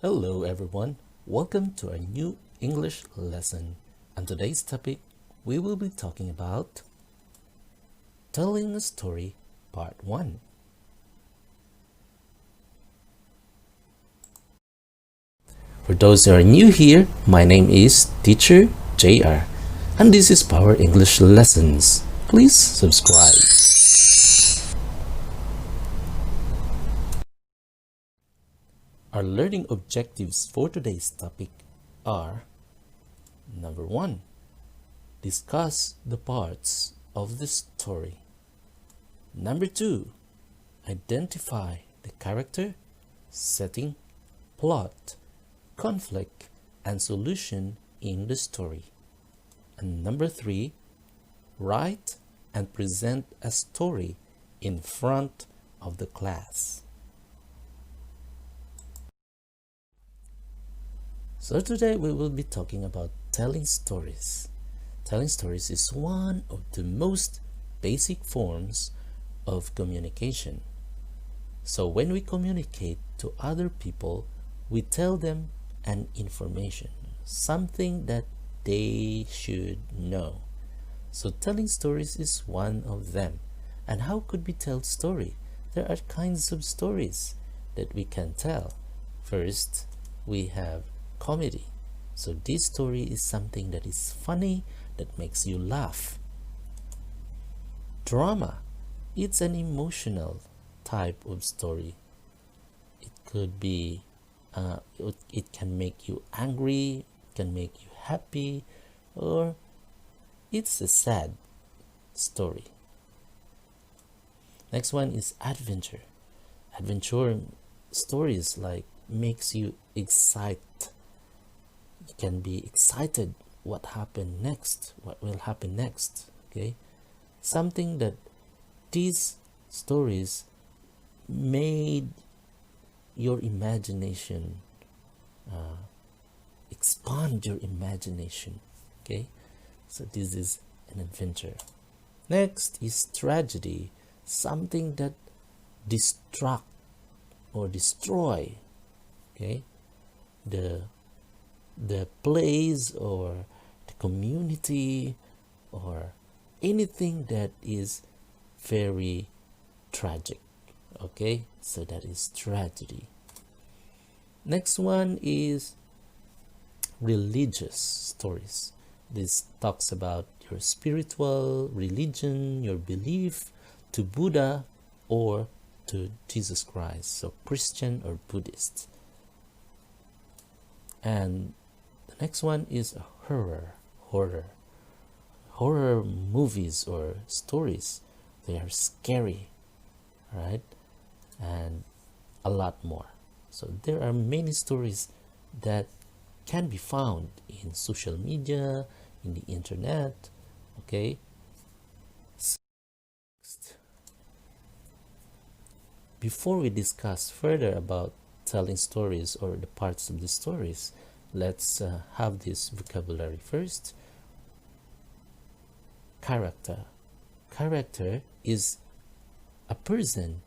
Hello everyone, welcome to a new English lesson. On today's topic, we will be talking about Telling a Story Part 1. For those who are new here, my name is Teacher JR and this is Power English Lessons. Please subscribe. Our learning objectives for today's topic are: number 1, discuss the parts of the story. Number 2, identify the character, setting, plot, conflict, and solution in the story. And number 3, write and present a story in front of the class. So today we will be talking about telling stories. Telling stories is one of the most basic forms of communication. So when we communicate to other people, we tell them an information, something that they should know. So telling stories is one of them. And how could we tell story? There are kinds of stories that we can tell. First, we have comedy. So this story is something that is funny, that makes you laugh. Drama, it's an emotional type of story. It could be it can make you angry, it can make you happy, or it's a sad story. Next one is adventure. Adventure stories like makes you excited. You can be excited what happened next, what will happen next. Okay, something that these stories made your imagination, expand your imagination. Okay, so this is an adventure. Next is tragedy, something that destruct or destroy, okay, the place or the community or anything that is very tragic. Okay, so that is tragedy. Next one is religious stories. This talks about your spiritual religion, your belief to Buddha or to Jesus Christ, so Christian or Buddhist. And the next one is horror movies or stories. They are scary, right? And a lot more. So there are many stories that can be found in social media, in the internet. Okay, so before we discuss further about telling stories or the parts of the stories, let's have this vocabulary first. Character. Character is a person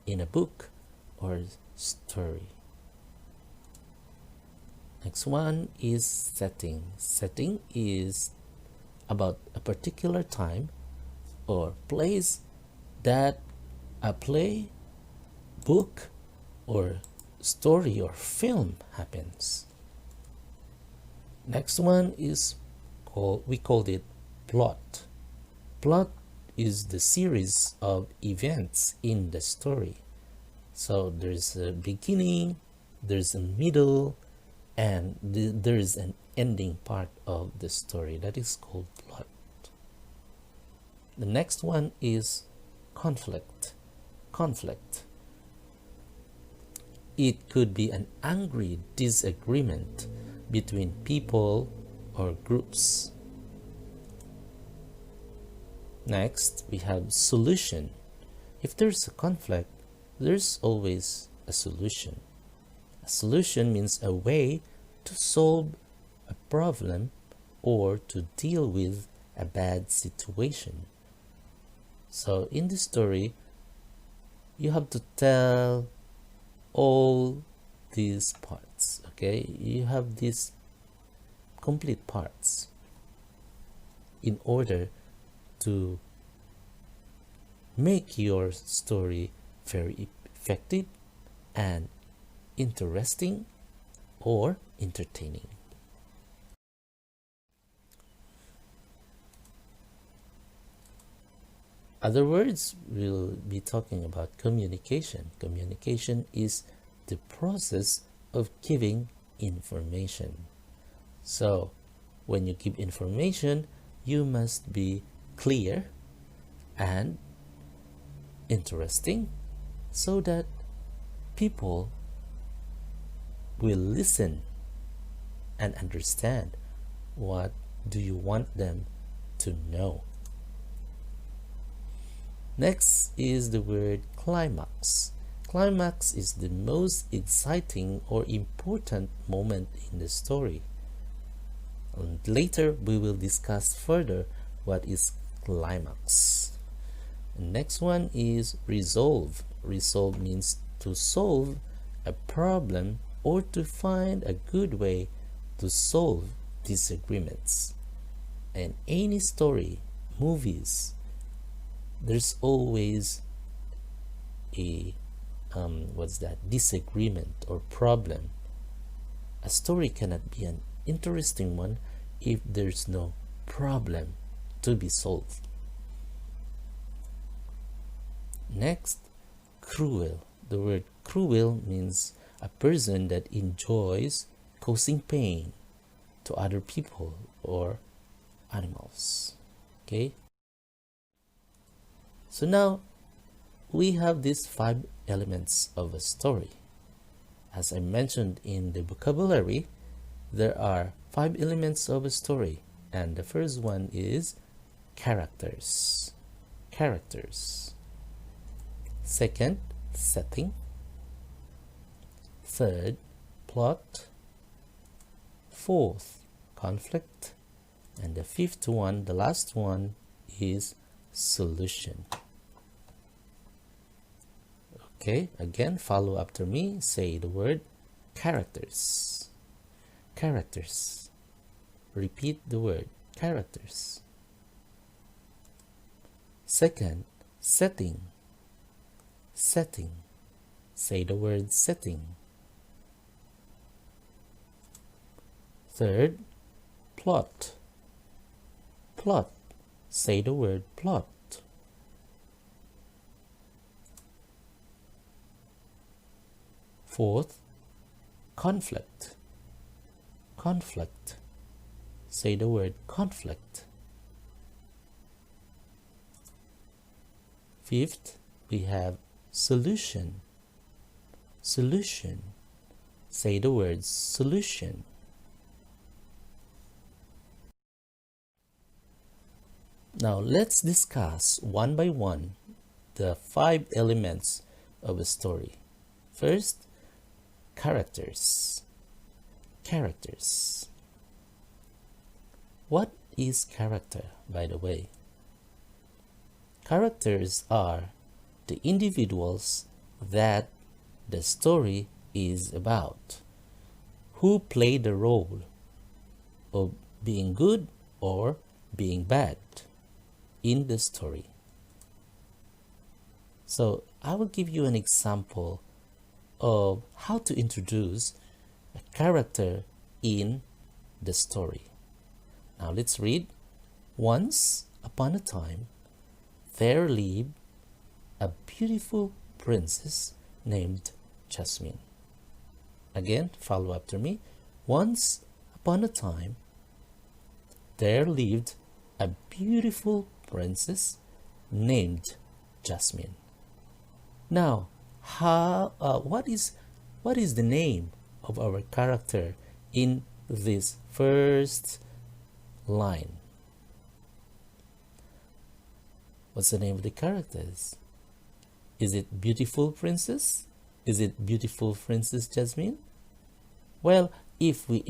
in a book or story. Next one is setting. Setting is about a particular time or place that a play, book, or story or film happens. Next one is we called it plot. Plot is the series of events in the story. So there's a beginning, there's a middle, and there is an ending part of the story that is called plot. The next one is conflict. Conflict. It could be an angry disagreement between people or groups. Next, we have solution. If there's a conflict, there's always a solution. A solution means a way to solve a problem or to deal with a bad situation. So in this story, you have to tell all these parts. Okay, you have these complete parts in order to make your story very effective and interesting or entertaining. Other words, we'll be talking about communication. Communication is the process of giving information. So, when you give information, you must be clear and interesting so that people will listen and understand what do you want them to know. Next is the word climax. Climax is the most exciting or important moment in the story. And later we will discuss further what is climax. The next one is resolve. Resolve means to solve a problem or to find a good way to solve disagreements. And any story, movies, there's always a disagreement or problem. A story cannot be an interesting one if there's no problem to be solved. Next, cruel. The word cruel means a person that enjoys causing pain to other people or animals. Okay, so now we have these 5 elements of a story. As I mentioned in the vocabulary, there are 5 elements of a story, and the first one is characters. Characters. Second, setting. Third, plot. Fourth, conflict. And the fifth one, the last one, is solution. Okay, again, follow after me. Say the word characters. Characters. Repeat the word characters. Second, setting. Setting. Say the word setting. Third, plot. Plot. Say the word plot. Fourth, conflict. Conflict. Say the word conflict. Fifth, we have solution. Solution. Say the word solution. Now let's discuss one by one the 5 elements of a story. First, characters. Characters. What is character, by the way? Characters are the individuals that the story is about, who play the role of being good or being bad in the story. So I will give you an example of how to introduce a character in the story. Now let's read. Once upon a time, there lived a beautiful princess named Jasmine. Again, follow after me. Once upon a time, there lived a beautiful princess named Jasmine. Now, what is the name of our character in this first line? What's the name of the characters? Is it beautiful princess? Is it beautiful princess Jasmine? Well, if we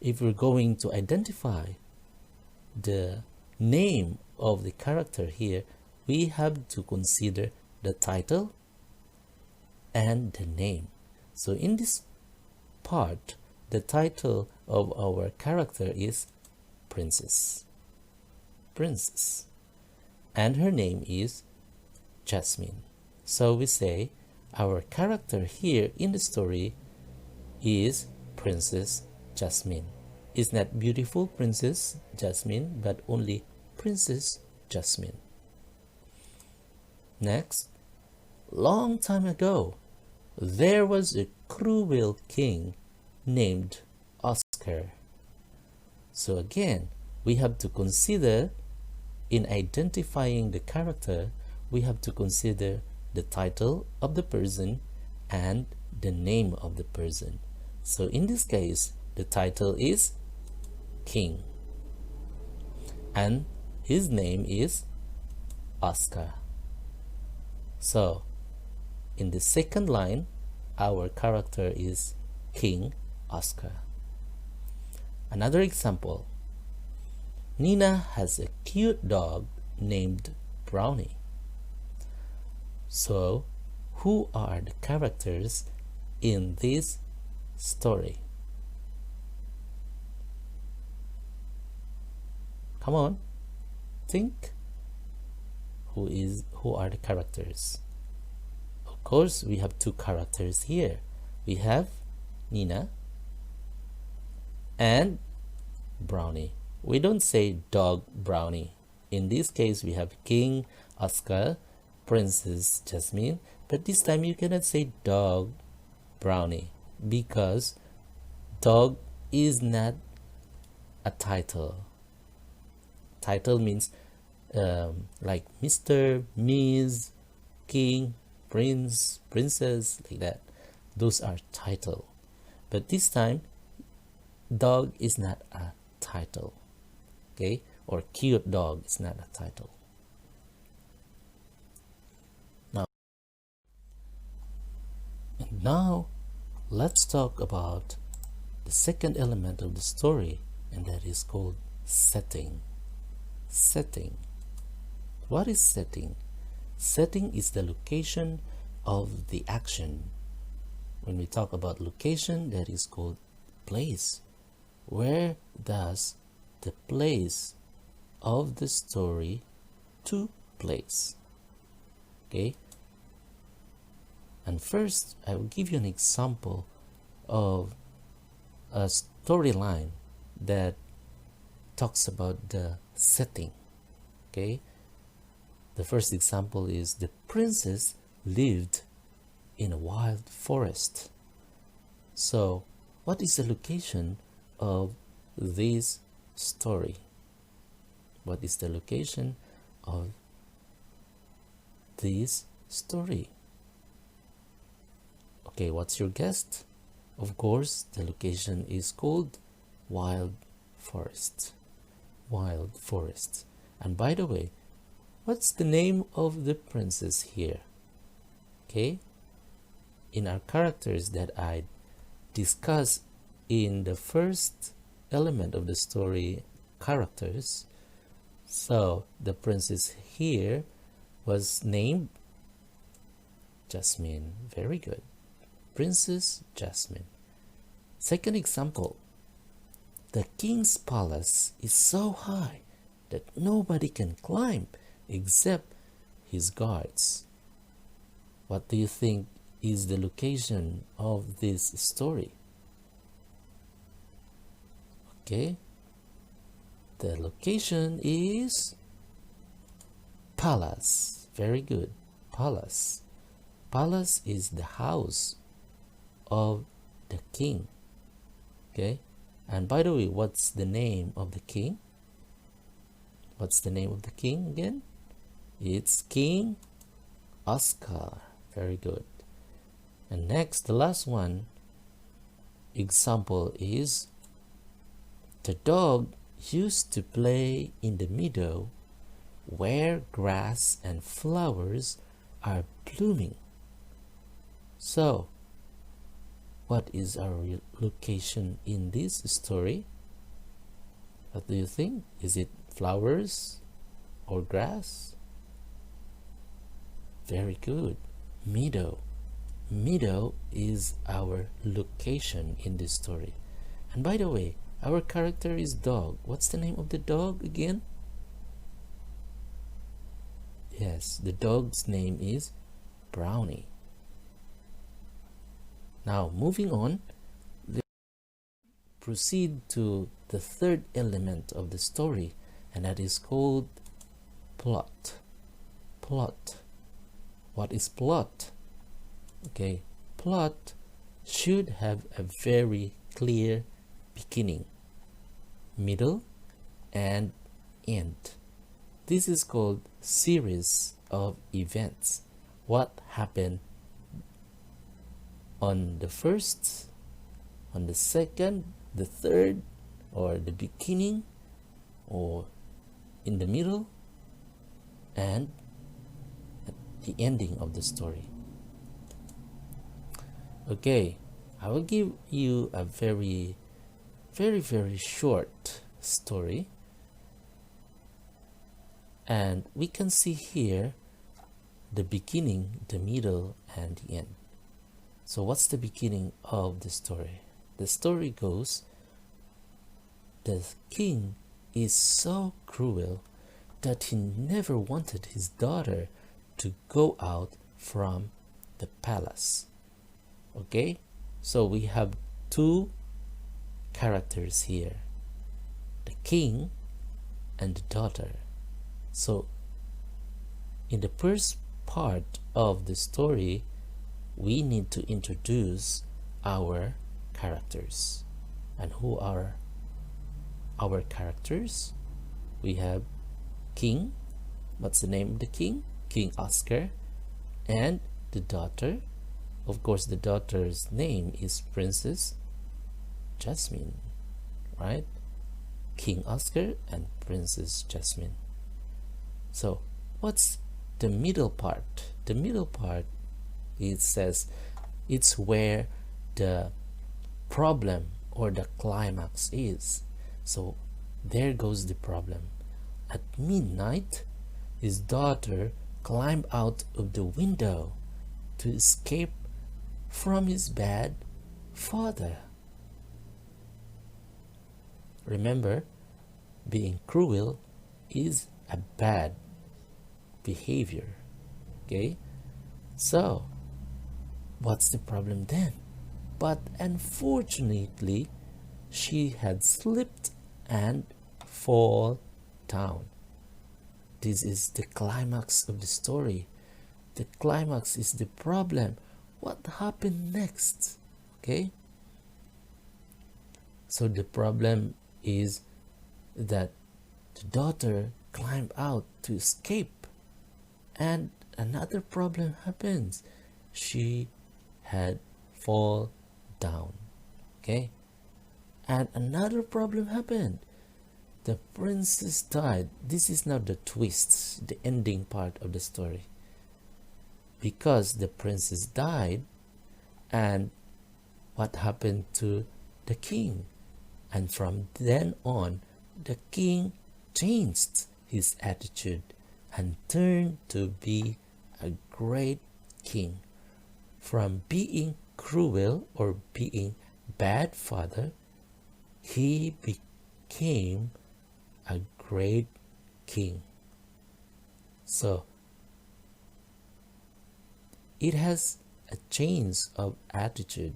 if we're going to identify the name of the character here, we have to consider the title and the name. So in this part, the title of our character is Princess. Princess. And her name is Jasmine. So we say our character here in the story is Princess Jasmine. Is not beautiful Princess Jasmine, but only Princess Jasmine. Next, long time ago, there was a cruel king named Oscar. So again, we have to consider, in identifying the character, we have to consider the title of the person and the name of the person. So in this case, the title is King, and his name is Oscar. So in the second line, our character is King Oscar. Another example, Nina has a cute dog named Brownie. So who are the characters in this story? Come on, think. Who are the characters? Of course, we have two characters here. We have Nina and Brownie. We don't say dog Brownie. In this case, we have King Oscar, Princess Jasmine, but this time you cannot say dog Brownie because dog is not a title. Title means like Mr., Miss, King, Prince, Princess, like that. Those are title. But this time, dog is not a title. Okay? Or cute dog is not a title. Now, let's talk about the second element of the story, and that is called setting. Setting. What is setting? Setting is the location of the action. When we talk about location, that is called place. Where does the place of the story to place? Okay. And first, I will give you an example of a storyline that talks about the setting. Okay. The first example is the princess lived in a wild forest. So, what is the location of this story? What is the location of this story? Okay, what's your guess? Of course, the location is called Wild Forest. Wild Forest. And by the way, what's the name of the princess here? Okay, in our characters that I discussed in the first element of the story, characters, so the princess here was named Jasmine. Very good. Princess Jasmine. Second example, the king's palace is so high that nobody can climb except his guards. What do you think is the location of this story? Okay, the location is palace. Very good. Palace. Palace is the house of the king. Okay, and by the way, what's the name of the king? What's the name of the king again? It's King Oscar. Very good. And next, the last one example is the dog used to play in the meadow where grass and flowers are blooming. So, what is our location in this story? What do you think? Is it flowers or grass? Very good. Middle. Middle is our location in this story. And by the way, our character is dog. What's the name of the dog again? Yes, the dog's name is Brownie. Now, moving on, let's proceed to the third element of the story, and that is called plot. Plot. What is plot? Okay, plot should have a very clear beginning, middle, and end. This is called series of events. What happened on the first, on the second, the third, or the beginning, or in the middle, and at the ending of the story. Okay, I will give you a very short story, and we can see here the beginning, the middle, and the end. So what's the beginning of the story? The story goes, the king is so cruel that he never wanted his daughter to go out from the palace. Okay, so we have two characters here, the king and the daughter. So in the first part of the story, we need to introduce our characters. And who are our characters? We have king. What's the name of the king? King Oscar. And the daughter. Of course, the daughter's name is Princess Jasmine, right? King Oscar and Princess Jasmine. So what's the middle part? The middle part, it says it's where the problem or the climax is. So there goes the problem. At midnight, his daughter climbed out of the window to escape from his bad father. Remember, being cruel is a bad behavior. Okay, so what's the problem then? But unfortunately, she had slipped and fall down. This is the climax of the story. The climax is the problem. What happened next? Okay, so the problem is that the daughter climbed out to escape, and another problem happens. She had fall down. Okay, and another problem happened. The princess died. This is now the twist, the ending part of the story. Because the princess died, and what happened to the king? And from then on, the king changed his attitude and turned to be a great king. From being cruel or being bad father, he became a great king. So it has a change of attitude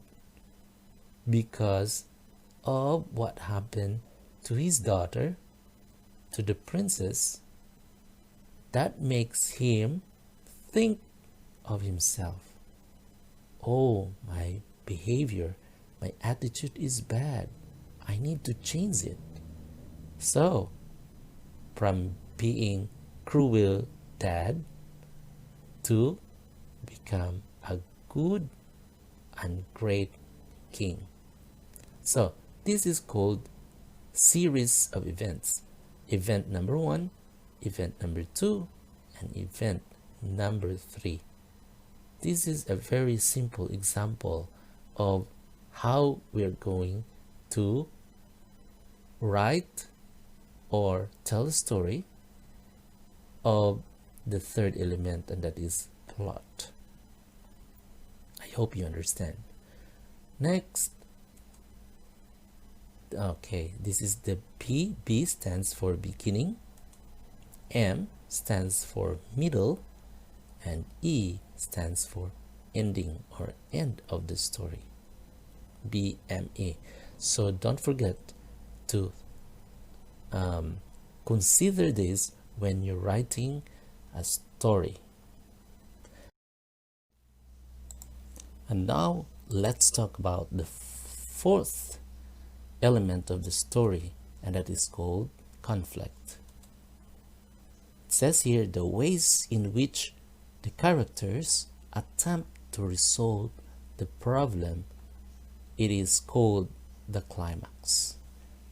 because of what happened to his daughter, to the princess. That makes him think of himself. Oh, my behavior, my attitude is bad. I need to change it. So, from being cruel dad to become a good and great king. So, this is called series of events. Event number 1, event number 2, and event number 3. This is a very simple example of how we're going to write or tell a story of the third element, and that is plot. I hope you understand. Next, okay, this is the B. B stands for beginning, M stands for middle, and E stands for ending or end of the story. BME. So don't forget to consider this when you're writing a story. And now let's talk about the fourth element of the story, and that is called conflict. It says here the ways in which the characters attempt to resolve the problem. It is called the climax.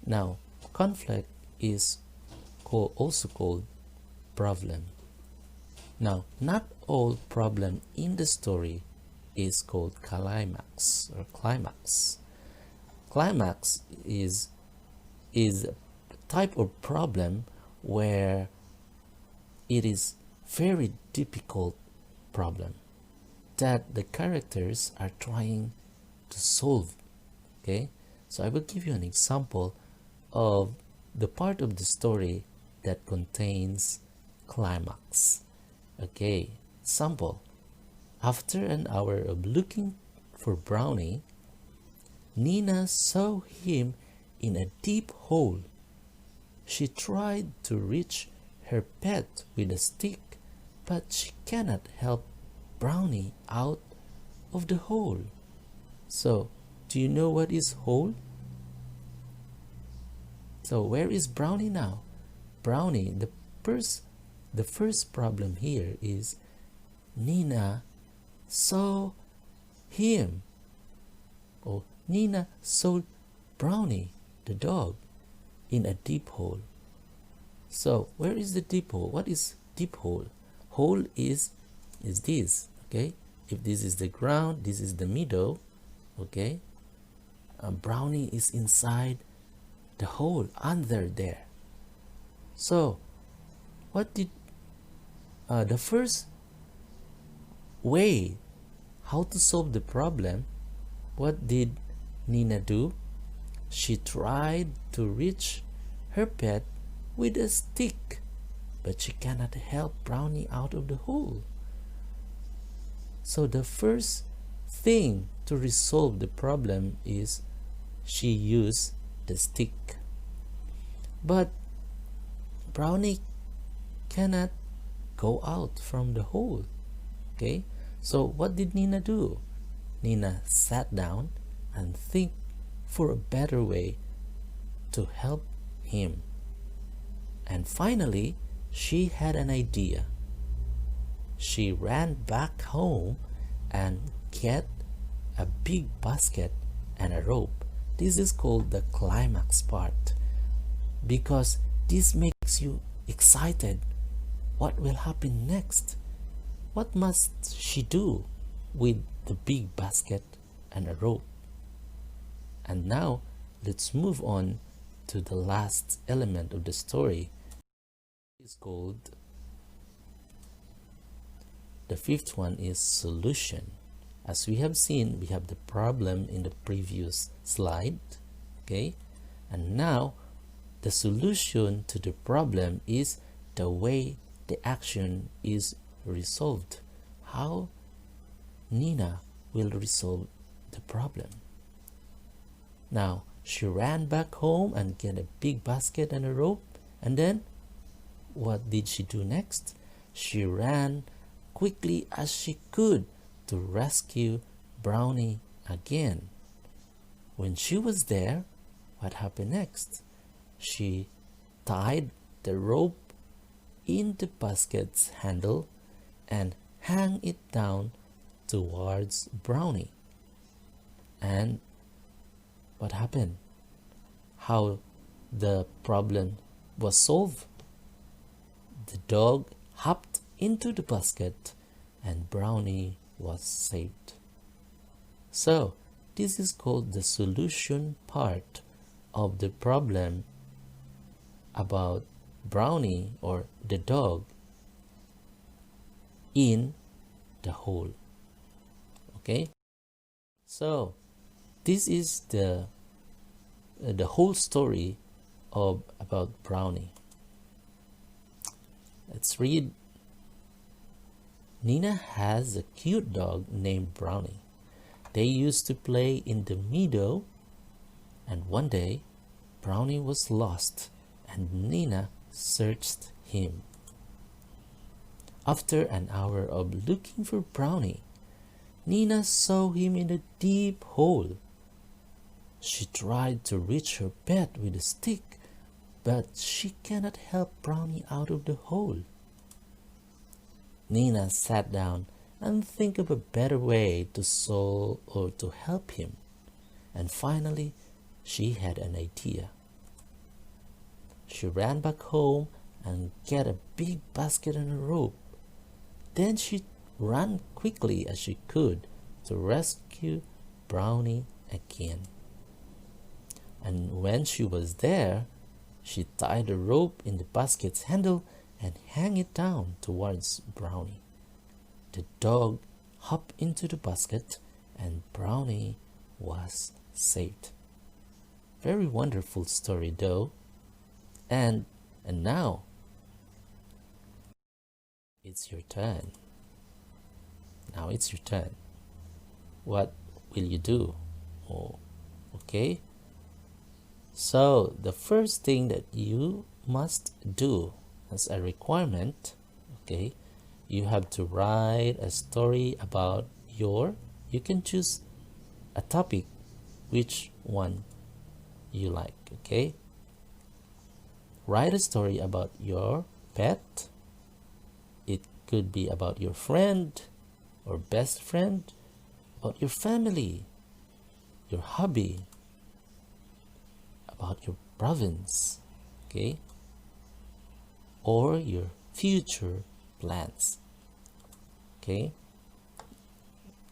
Now, conflict is also called problem. Now, not all problem in the story is called climax or climax. Climax is a type of problem where it is very difficult problem that the characters are trying to solve. Okay, so I will give you an example of the part of the story that contains climax. Okay, example. After an hour of looking for Brownie, Nina saw him in a deep hole. She tried to reach her pet with a stick, but she cannot help Brownie out of the hole. So, do you know what is hole? So, where is Brownie now? Brownie, the first problem here is Nina saw him, or Nina saw Brownie, the dog, in a deep hole. So where is the deep hole? What is deep hole? Hole is this, okay? If this is the ground, this is the middle, okay? Brownie is inside the hole, under there. So what did the first way how to solve the problem, what did Nina do? She tried to reach her pet with a stick, but she cannot help Brownie out of the hole. So the first thing to resolve the problem is she used the stick. But Brownie cannot go out from the hole. Okay, so what did Nina do? Nina sat down and think for a better way to help him. And finally, she had an idea. She ran back home and get a big basket and a rope. This is called the climax part, because this makes you excited. What will happen next? What must she do with the big basket and a rope? And now let's move on to the last element of the story. It's called, the fifth one is solution. As we have seen, we have the problem in the previous slide, okay? And now the solution to the problem is the way the action is resolved. How Nina will resolve the problem. Now she ran back home and get a big basket and a rope, and then what did she do next? She ran quickly as she could to rescue Brownie again. When she was there, what happened next? She tied the rope in the basket's handle and hung it down towards Brownie. And what happened? How the problem was solved? The dog hopped into the basket and Brownie was saved. So this is called the solution part of the problem about Brownie or the dog in the whole. Okay, so this is the whole story of about Brownie. Let's read. Nina has a cute dog named Brownie. They used to play in the meadow, and one day Brownie was lost and Nina searched him. After an hour of looking for Brownie, Nina saw him in a deep hole. She tried to reach her pet with a stick, but she cannot help Brownie out of the hole. Nina sat down and think of a better way to solve or to help him, and finally she had an idea. She ran back home and get a big basket and a rope. Then she ran quickly as she could to rescue Brownie again. And when she was there, she tied the rope in the basket's handle and hung it down towards Brownie. The dog hopped into the basket and Brownie was saved. Very wonderful story though. And now it's your turn. Now it's your turn. What will you do? Oh, okay. So the first thing that you must do as a requirement, okay, you have to write a story about you can choose a topic, which one you like, okay? Write a story about your pet. It could be about your friend or best friend, about your family, your hobby, about your province, okay? Or your future plans, okay?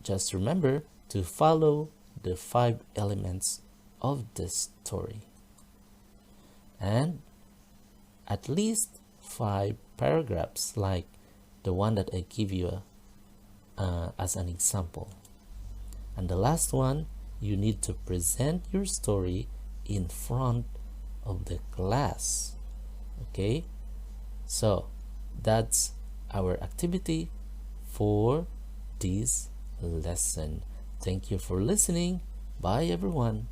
Just remember to follow the 5 elements of the story and at least 5 paragraphs like the one that I give you as an example. And the last one, you need to present your story in front of the class, okay? So that's our activity for this lesson. Thank you for listening. Bye everyone.